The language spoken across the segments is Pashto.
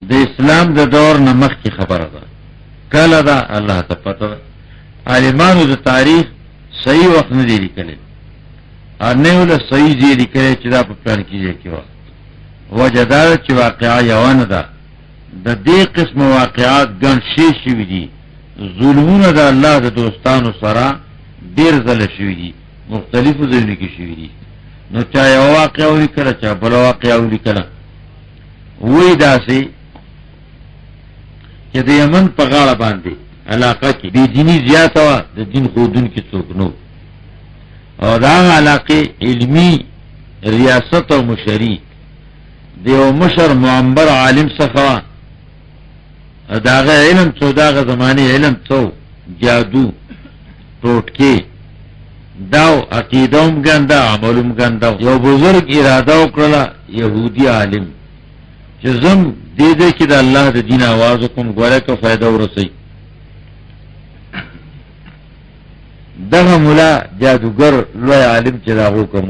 د اسلام د دور نمخ کی خبره ده کله دا الله ته پته ده عالمانو د تاریخ صحیح وخت نه دی لیکلی نه ولا صحیح دی لیکلی چې دا په پلان کې کې و وجدار چې واقعا یوانه ده د دې قسم واقعات ګڼ شي دي ظلمونه د الله د دوستانو سره ډیر ځله شوي دي مختلفو ځایونو کې شوي دي نو چا یو واقعه ولیکله چا بله واقعه ولیکله وی داسې چې د یمن په غاړه باندې علاقه کې بېدیني زیاته وه د دین ښودونکي څوک نو او د هغه علاقې علمي ریاست او مشري د یو مشر معمبر عالم څخه وه د هغه علم څو د هغه زمانې علم څو جادو ټوټکې داو عقیده هم ګنده عمل هم ګنده یو بزرگ اراده وکړله یهودي عالم چې زم دې دې کې د الله د دین آواز کوم ګوره که فایده ورسوي دغه مولا جادوګر لوی عالم چې د هغو کوم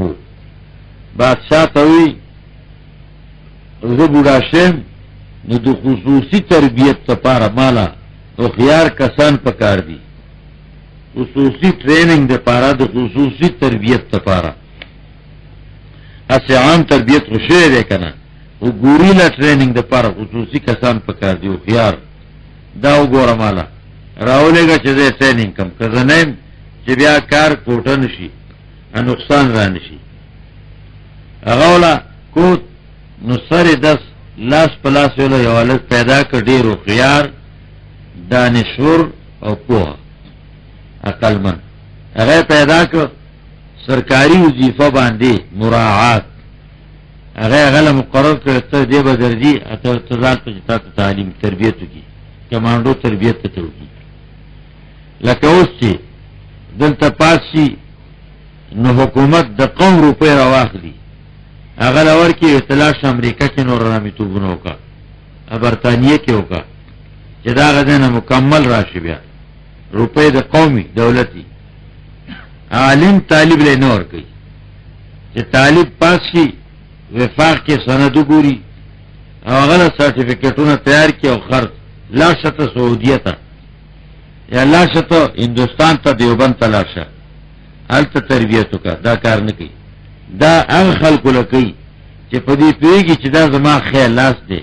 بادشاه ته وایي زه بوډا شم نو د خصوصي تربیت لپاره ماله هوښیار کسان پکار دي خصوصي ټریننګ د پاره د خصوصي تربیت لپاره اسې عام تربیت خو شوی دی که نه او ګوریلا ټریننګ د پاره خصوصي کسان پکار دي هوښیار دا وګوره ماله راولېږه چې زه ټریننګ کم که زه نه یم چې بیا کار کوټه نه شي نقصان را نه شي هغه وله کوت نو سر دس لاس په لاس ویله یو هلک پیدا کړ ډېر هوښیار دانشور او پوهه عقلمن هغه پیدا کړ سرکاري وظیفه باندې مراعات هغه له مقرر کړ ته دې به درځي ته ځان ته چې تاسو تعلیم تربیت وکړي کمانډو تربیت ته وکړي لکه اوس چې دلته پاس شي نو حکومت د قوم روپۍ راواخلي هغه له ورکړي اطلاع شه امریکا کې نور رامیتوبونه وکړه برطانیې کې وکړه چې د هغه ځای نه مکمل راشي بیا روپۍ د قومي دولتي عالم طالب له نه ورکوي چې طالب پاس شي وفاق کې سند وګوري او هغه له سرټیفیکټونه تیار کړي او خرڅ لاړ شه ته سعودیه ته یا لاړ شه ته هندوستان ته دیوبند ته لاړ شه هلته تربیت وکړه دا کار نه کوي دا هغه خلکو له کوي چې په دې پوهېږي چې دا زما خیال لاس دی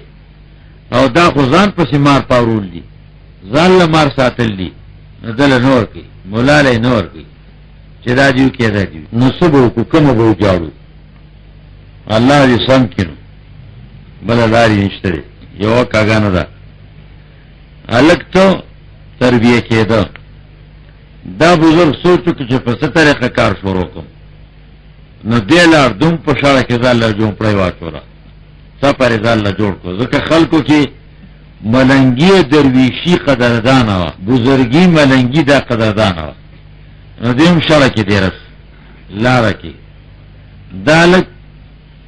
او دا خو ځان پسې مار پاورول دي ځان له مار ساتل دي نو دله نه ورکوي مولا له یې نه ورکوي چې دا دي وکړي دا دي نو څه به وکړو کومه به وجاړو الله دې سم کړي نو بله لارې نشته دی یوه کاږه نه ده هلک ته تربیه کېده دا بزرگ سوچ وکړي چې په څه طریقه کار شروع کړم نو دې لار دوم په شاړه کې ځان له جومپړی واچوله سفر یې ځان له جوړ کړو ځکه خلکو کې ملنګي درویشي قدردانه وه بزرګي ملنګي دا قدردانه وه نو دې هم شاړه کې دی رس لاره کې دا هلک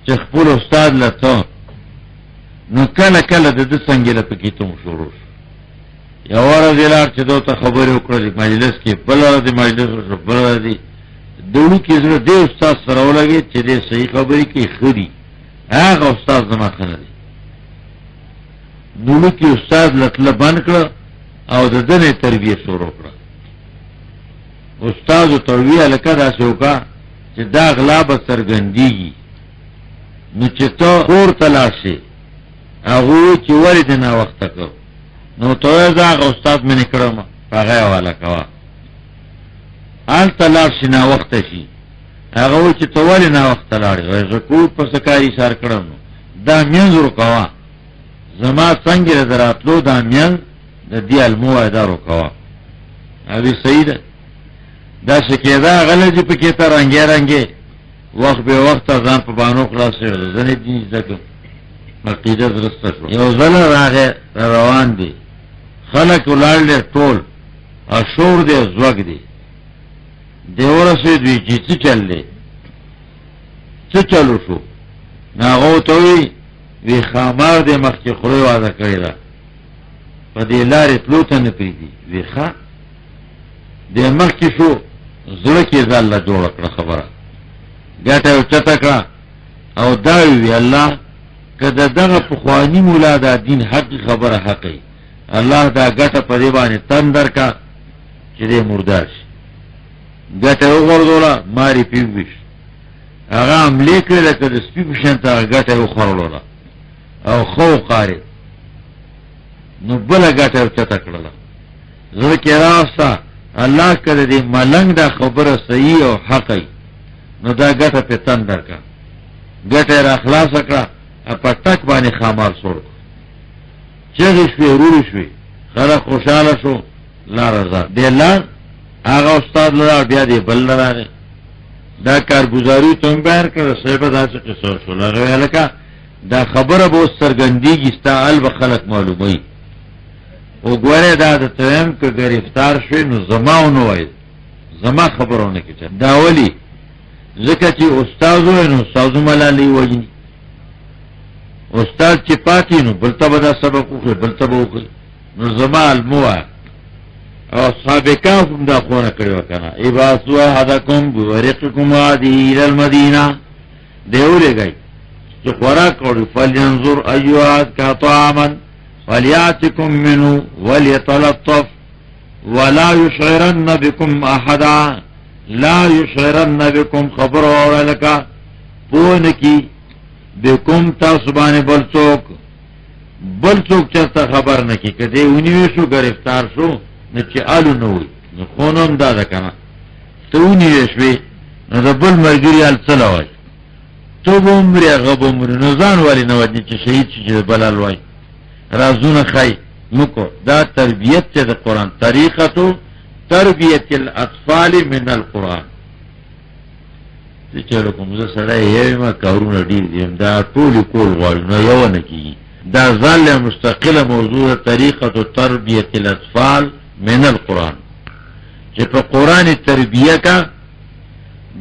چې خپل استاد له ته نو کله کله د ده څنګې له پکې ته شروع شو یوه ورځ یې لاړ چې ده ته خبرې وکړلې مجلس کې بله ورځ مجلس وشو بله ورځ د وړوکي زړه دې استاد سره ولګېد چې دې صحیح خبرې کوي ښه دي هغه استاد زما ښه نه دی وړوکي استاد له تله بند کړه او د ده نه تربیه شروع کړه استاد ورته وویل هلکه داسې وکړه چې دا غلا به څرګندېږي نو چې ته کور ته لاړ شې هغه ووایي چې ولې دې ناوخته کړ نو ته وایه زه هغه استاد مې نه کړم په هغه یې حواله کوه هلته لاړ شي ناوخته شي هغه وایي چې ته ولې ناوخته لاړې وایي زه کور پسې کار ایثار کړم نو دا منځ ورکوه زما څنګه د راتلو دا منځ د دې المو وایه دا ورکوه هغې صحیح ده داسې کېده هغه لږې پکې ته رنګې رنګې وخت به وخته ځان په بانو خلاص کړه زه نه دین زده کړم عقیده درسته شوه یو ځله راغی روان دی خلک ولاړ دی ټول او شور دی زوږ دی دی ورسېد وي چې څه چل دی څه چلو شو نو هغه ورته وایي وی ښامار دی مخکې خولۍ واده کړې ده په دې لارې تلو ته نه پرېږدي وی ښه دی مخکې شو زړه کې ځان له جوړه کړه خبره ګټه یې اوچته کړه او دا وی الله که دغه پخوانی مولا دا دین حقی خبره حقی الله دا ګټه په دې باندې تن درکا چې دې مردار شي ګټه وغورځوله ماری پیوش هغه عملې کړې لکه د سپي په شان ته ګټه وخوړوله او خو قاري نو بله ګټه ورچته کړله زړه کې راسته الله کړه دې ملنګ دا خبره صحیح او حقی نو دا ګټه په تن درکا ګټه را خلاص کړه په ټک باندې خامار سوړ چغې شوې روړې شوې خلک خوشحاله شو لا رضا دې لار هغه استاد لرا بیا دې بل لراغې دا کارګزاري ته هم بیان کړه صاحب داسې قصه شو هغه هلکه دا خبره به اوس څرګندېږي ستا حل به خلک معلوموي وګوره دا د تیم که گرفتار شوی نو زما ونه وایي زما خبرونه کې دا ولي ځکه چې استاد وای نو استاد ملالي وایي استاد چې پاتې نو بل ته به دا سبق وکړي بل ته به وکړي نو زما الموه او اصحاب کهف هم دا خونه کړې وه که نه ابعثوا احدکم بورقکم هذه الى المدینه دی ولېږئ چې خوراک وړي فلینظر ایها ازکا طعاما فلیاتکم منه ولیتلطف ولا یشعرن بکم احدا لا یشعرن بکم خبر اوره لکه پوه نکي بکم تاسو باندې بل څوک چرته خبر نکي که دی ونیوی شو گرفتار شو نو چې آلو نه وي نو خونه هم دا ده که نه ته ونیوی شوې نو د بل ملګري حال څه له وایي ته به ومرې هغه به ومرې نو ځان ولې نه وجنې چې شهید شي چې د بل حال وایي رازونه ښایي مکو دا تربیت چې د قرآن طریقتو تربیت الاطفال من القرآن چې چلو کوم زه سړی یوم کارونه ډېر دي دا ټولې کول غواړي نو یوه نه کېږي دا ځان مستقله موضوع طریقه تربیت الاطفال من القرآن چې په قرآن تربیه کا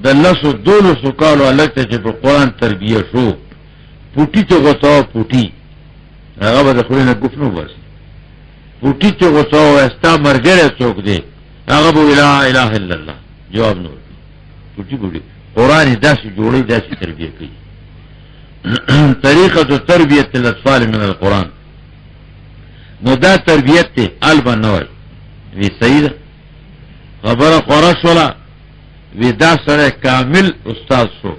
د لسو دولسو کالو هلک ته چې په قرآن تربیه شو پوټي ته غوڅوه پوټي هغه به د خولې نه ګوف نه وباسي پوټي ته غوڅوه ستا ملګری څوک دی هغه به لا اله الا الله جواب نه ورکوي پوټي بوټي قرآن یې داسې جوړوي داسې تربیه کوي طریقه تربیت الاطفال من القرآن نو دا تربیت ته البا نه وایي وی صحیح ده خبره خوره شوله وی دا سره کامل استاد شو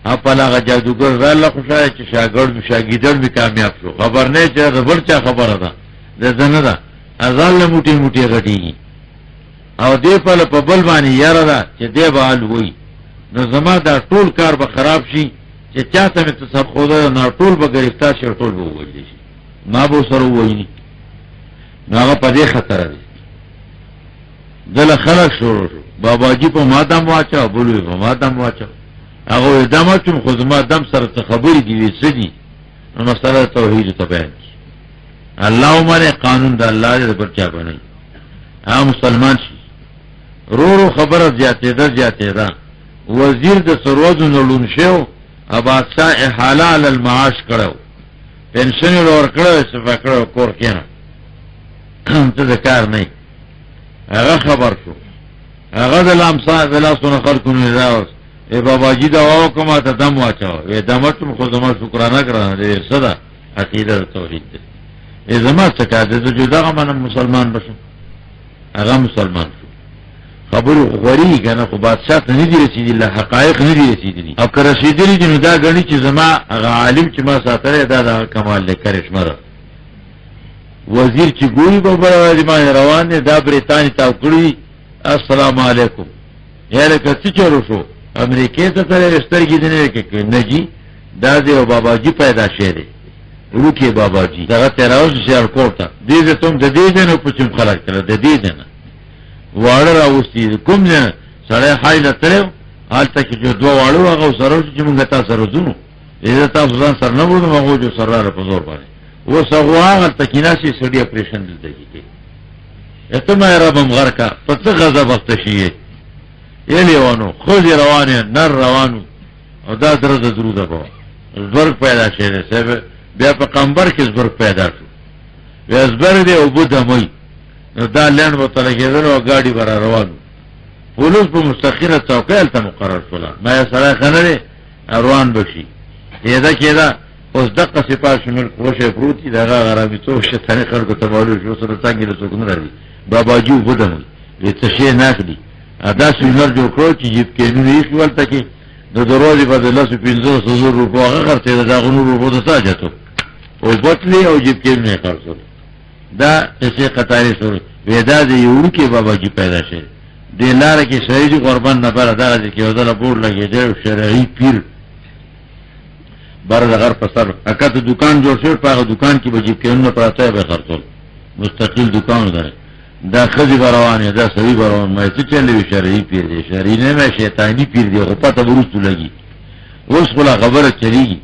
اپل هغه جادوګر راله خوشحاله چې شاګردان مې کامیاب شو خبر نه چې د بل چا خبره ده د ده نه ده ازال له موټې موټې غټېږي او دې پله په بل باندې یاره ده چې دی به حال وایي نو زما دا ټول کار به خراب شي چې چا ته مې تصب خوده نو ټول به گرفتار شي او ټول به ووژل شي ما به ورسره وویني نو هغه په دې خطره دی دله خلک شروع شو باباجي په ما دم واچو بل وی په ما دم واچو هغه وی دم اچوم خو زما دم سره څه خبرې دي وی څه دي نو مسله توحید ته بیان شي الله ومنه قانون د الله دې پر چا باندې هغه مسلمان شي رو خبره زیاتېده وزیر د سروازو نړون شو بادشاہ احاله علی المعاش کړو پنشن یې ورکړو صفه کړو کور کې نه ته د کار نه هغه خبر شو هغه د لامسا د لاسونو خلکو نه راوست ای باباجي دا وکما ته دم واچو ای دمټم خو زما شکرانه کړه دې صدا عقیده توحید دې ای زما څه کار دې جدا غمن مسلمان بشو هغه مسلمان شو خبرو غوړی کنه خو بادشاہ ته نه دی رسیدلی الله حقایق نه دی رسیدلی او که رسیدلی دي نو دا غني چې زما هغه عالم چې ما ساتره دا کمال له کرشمه ده وزیر چې ګوري په بل ما روان دي دا بریتانی تاو کړی السلام علیکم یاره کڅ چلو شو امریکای ته تر رسترګې دي نه کې نجی دا دی او باباجي پیدا شه دي ورکه باباجي دا تراوس شهر کوټه دې ته تم د دې نه پوښتنه خلک تر د دې نه واړه راوستي کوم نه سړی حایله تلو حالته کې جو دوه واړو هغه سره چې موږ تاسو سره زونو دې تاسو ځان سره نه وړو هغه جو سره په زور باندې و سغوا هغه تکیناسي سړی اپریشن دلته کې اته مې ربم غرکا په څه غضب وخت شي یلی وانو خو روانه نر روانو او دا درته دروده په زبر پیدا شي سبب بیا په قمبر کې زبر پیدا شو بیا زبر دې او بده مې نو دا لند به تل کېدل او ګاډي بر روانو پولیس په مستقره چوکۍ ته مقرر شول ما سره خنره روان بشي دا کېدا اوس دقه سپار شمل خوشه پروتي دغه غرامي تو شیطان خلکو ته معلوم شو سره څنګه له څوک نه راځي بابا جو بدن ته شي ناخلي ادا سینر جو کړو چې جیب کې نه یې ولته کې د دروازې په دله 1500 روپو هغه خرڅه دا غنو روپو ته ساجته او بوتلی او جیب کې نه خرڅول دا څه قطاري سره ودا د یو کې بابا جی پیدا شه د لار کې شهید قربان نه بر دا کې ودل بور لګیدل شرعي پیر بار دغه په سر اکه د دکان جوړ شو په دکان کې به جیب کې نه پراته به خرڅول مستقل دکان ده دا خزي روانه دا سوي روان مې څه چلې شرعي پیر دي شرعي نه مې شیطانی پیر دي خو پته ورستو لګي اوس خلا خبره چلیږي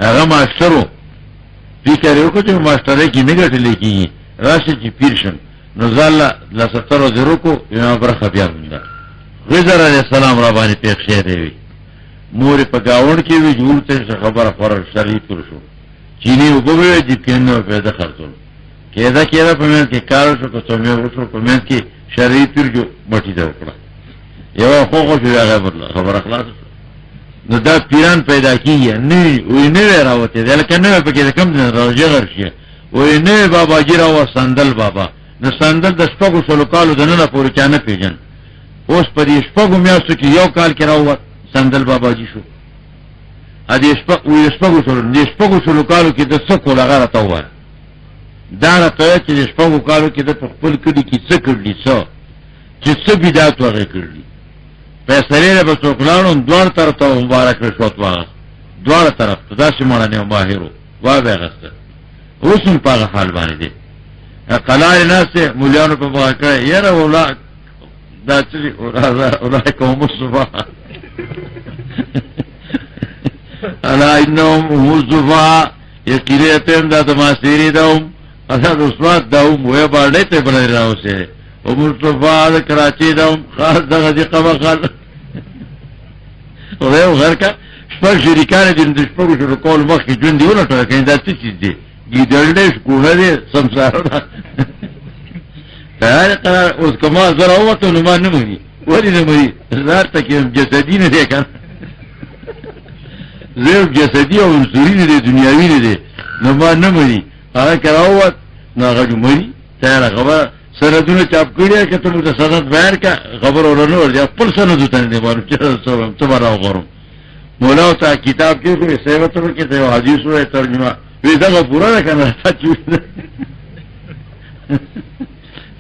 هغه ماسترو فکر یو کوم ماستر کې میګټلې کیږي راشه چې پیر شم نو زاله ل 70 زرو کو یو برخه بیا منده غزر علی السلام را باندې پیښ شه دی مور په گاوند کې وی جوړ ته خبره فور شرعي پر شو چینی وګورې چې کینو پیدا خرڅول کېدا کېدا په من کې کار شو که څومره وشو په من کې شرعي پیر جو مټی دا وکړه یو خو خبره خلاص نو دا پیران پیدا کیږي نه وي نه راوته ځکه نه په کې کم نه راځي غرشي وي نه بابا جیرا و سندل بابا نو سندل د شپږو شلو کالو د نن پورې چانه پیژن اوس په دې شپږو میاشتو کې یو کال کې راو سندل بابا جی شو ا دې شپږو شلو کالو کې د څکو لغاره تا و دا راته چې شپږو کالو کې د خپل کډي کې څه کړلی چې څه بدعت وغه کړلی پیسې به څوکلانو دوه طرف ته مبارک رشوت واغ دوه طرف ته داسې مړنه ماهرو وا به غسته اوسم په حال باندې دي قلای ناس مليانو په واقع یره ولا دا چې اولای کوم صبح الا انهم مصطفى یقیرتم دا تماسيري دوم اسد اسوات دوم وې باندې ته بل راوسه او مصطفى کراچي دوم خاص دغه دي قبقل او یو غرکا شپږ شریکان دي د شپږ شرو کول مخ کې ژوند دیونه ټول کین دا څه چیز دي ګیدړې شکوه دي سمسار دا قرار اوس کما زرا وته نو ما نه مې ولې نه مې زار ته کې جسدي نه دي کنه زه جسدي او انسوري نه دي دنیاوي نه دي نو ما نه مې هغه کراوت نو هغه مې تیار خبر سندونه چاپ کړی چې ته د سند بیان کا خبر ورنه ورځي خپل سند ته نه باندې چې څه راو غواړم مولا ته کتاب کې کوي سیوتو کې ته حدیث وې ترجمه وی دا پورا نه کنه سچ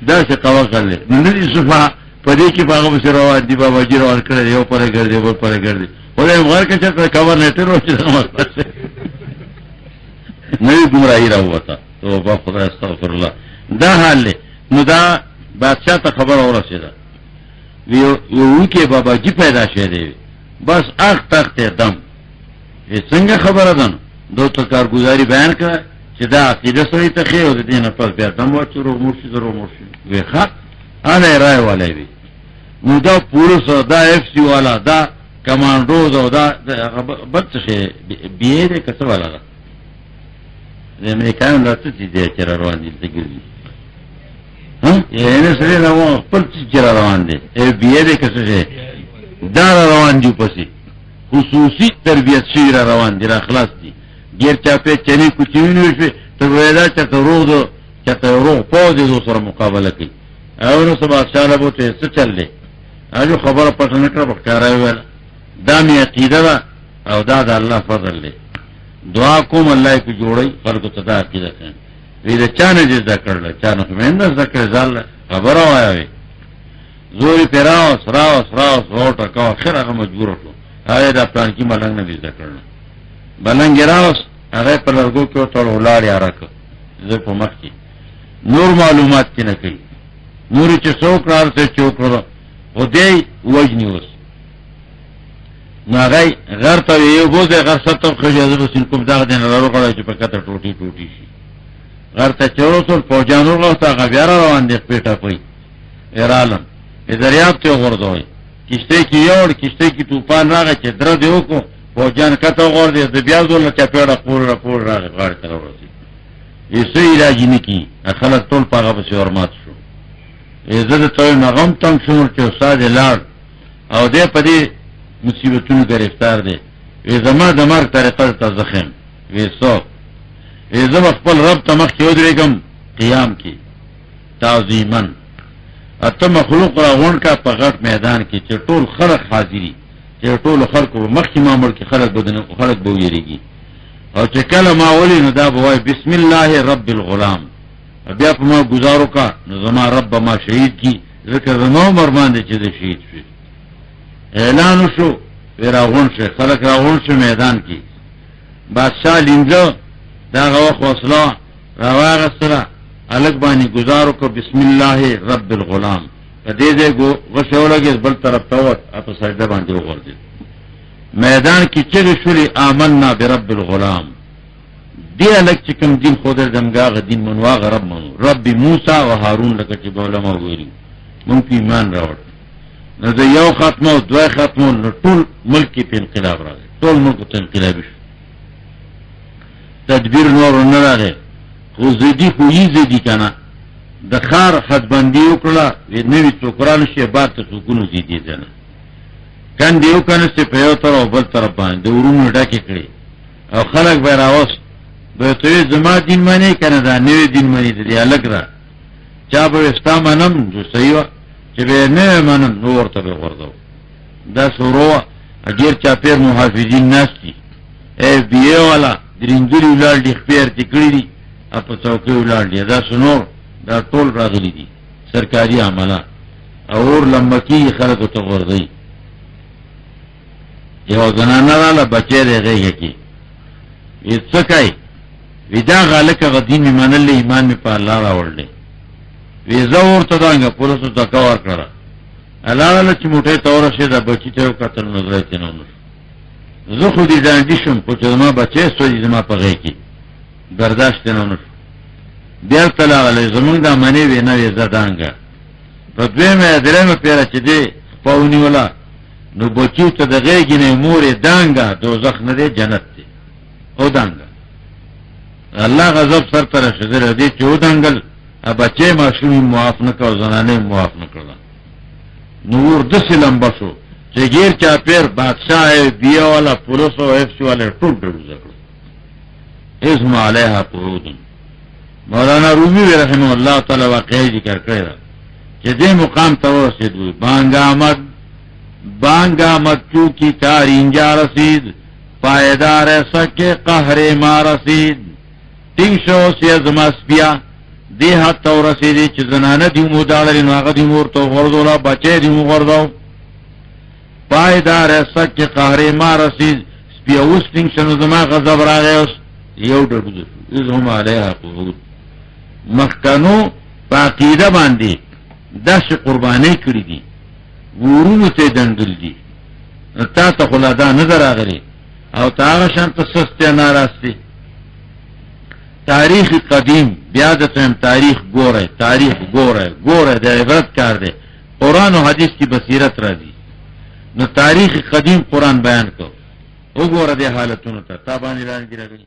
دا څه قوا کړل نو دې صفه په دې کې باغ به روان دي بابا جی روان کړی یو پرې ګرځي یو پرې ګرځي ولې موږ کې چې کور نه ته روښه نه ګمراهي راوته توبه خدای استغفر الله دا حال نو دا بادشاہ ته خبر اورسیده یو کې بابا جی پیدا شه دی بس اخ تخت دم څنګه خبره ده دوته کارګزاري بیان کړه چې دا عقیده سره ته خیر او دینه پس بیا دم وچرو مرشد وی ښه انا رائے والے وی نو دا پولیس دا اف سی والا دا کمانډو دا بد څه بي دې کڅ والا دا امریکایان لا څه دي چې روان دي دګري ها یې نه سره نو خپل چې روان دي ای بي دې کڅ شه دا روان دي پسې خصوصي تربیت شي روان دي را خلاص دي غیر چا په چني کوچینو شي ته وېدا چې ته روغ په دې سره مقابله کوي او نو سبا شاله بوته څه چللې اجو خبره پټ نه کړه بخاره ویل دا می عقیده او دا د الله فضل دی دعا کوم الله کی جوړي خلکو ته دا عقیده کوي وی دا چانه دې ذکرل چانه مې نه ذکر ځل خبره وایي زوري پیراو سراو روټه کا اخره مجبور شو هغه دا پلان کې ملنګ نه دې ذکرل بلنګ راوس هغه په لرګو کې ټول ولار یاره کو زه په مخ کې نور معلومات کې نه کوي نور چې څوک راځي چوکړه و دې وجنی وس ناغای غر ته یو بوزه غر ستو خجازه بسین کوم دا دین لارو کړی چې په کته ټوټي شي غر ته چورسول پوجانو غوښته غبیا روان دي پیټه پي ایرالم دریاب ته ورځوي کشته کې یو کشته کې طوفان راغی چې در دیو کو پوجان کته ور دي د بیا ډول چې پیړه پور راغی غاړه ته ورسي یې علاج نه کی خلک ټول پاغه به ورمات شو عزت ته نغم تم شو چې استاد لار او دې په دې مصیبتونو گرفتار دي زما د مرګ طریقه ته زخم ویسو ویزب خپل رب ته مخ کې ودرېږم قیام کې تعظیما اته مخلوق را غون کا په غټ میدان کې چې ټول خلق حاضری چې ټول خلق مخ کې معمول کې خلق به ویریږي او چې کله ما ولي نو دا بوای بسم الله رب الغلام بیا په ما گزارو کا نو زما رب ما شهید کی ذکر زما مرمان دي چې د شهید شي اعلان شو راغون شه خلق راغون شه میدان کې بادشاہ لینځو دا غو خاصلا راواغسره الګ باندې گزارو کو بسم الله رب الغلام دې دې غشولګي بل طرف ته وت اته سجده باندې وغورځي میدان کې چې شوري آمنا برب الغلام دی الګ چې کوم دین خود دمګه دین منواغ رب منو رب موسی او هارون لکه چې علماء ویلي مونږ ایمان راوړ نو د یو ختمه او دوه ختمه نو ټول ملک په انقلاب راغی ټول ملک ته انقلاب شو تدبیر نور نه راغی خو زیدی خو یې زیدی کنه د خار حدبندی وکړه نوې څوکران شي بار ته سکونو زیدی ځنه کاندې یو کنه چې په یو تر او بل طرف باندې ورونو ډکه کړي او خلک به راوس به ته زما دین معنی کنه دا نوې دین معنی دی الګ را چا به استامنم جو صحیح چې به نه منم نو ورته به ورځو دا سورو اجر چا پیر محافظین ناشتي اف بی ای والا درینګری ولال دی خپیر تکړی دي اپ څوکي ولال دی دا سنور دا ټول راغلي دي سرکاري عمله اور لمکی خلکو ته ورځي یو زنانه را بچی دیږي کی هیڅ کوي ودا غالک غدین منل ایمان می په الله راوړل ویزا ورته دانګه پولیسو ځکه ور کړه الاله چې موټه تور شه د بچی ته قتل نظر ته نه زه خو دې ځان دي شم په چې ما بچی سوځي ما په غي کې برداشت نه نو بیا کله علی زمونږ د منی وینه ویزا دانګه په دویمه درېمه پیره چې دی پاونی ولا نو بچی ته د غیږ نه مور دانګه دوزخ نه دی جنت دی او دانګه الله غضب سر تر شذر دی چې و دانګل ا بچی ماشومی معاف نه کو زنانه معاف نه کړل نور د سلام بشو چې غیر چا پیر بادشاہ بیا والا پولیس او اف سی والا ټول ډړو ځکړو اسم علیها قعود مولانا رومي رحمه الله تعالی واقعي ذکر کړی چې دې مقام ته ورسېدو بانگ آمد چونکی کار اینجا رسید پایدار سکے قهر ما رسید ټینګ شو سیزما سپیا دی حد تو رسیدی چې زنانه دی مو داړل نو هغه دی ورته ورځولا بچی دی مو ورځاو پایدار سکه قهر ما رسید سپیا اوس ټینګ شنو زما غضب راغی اوس یو ډډو زهم علیها قعود مخکنو پاقیده باندې داس قربانی کړی دي ورونو ته دنګل دي تا ته خلادا نظر راغلی او تا شان ته سسته ناراستی تاریخ قدیم بیا د تاریخ ګوره د عبرت کار دی قرآن او حدیث کی بصیرت راځي نو تاریخ قدیم قرآن بیان کو وګوره د حالتونو ته تابانی راځي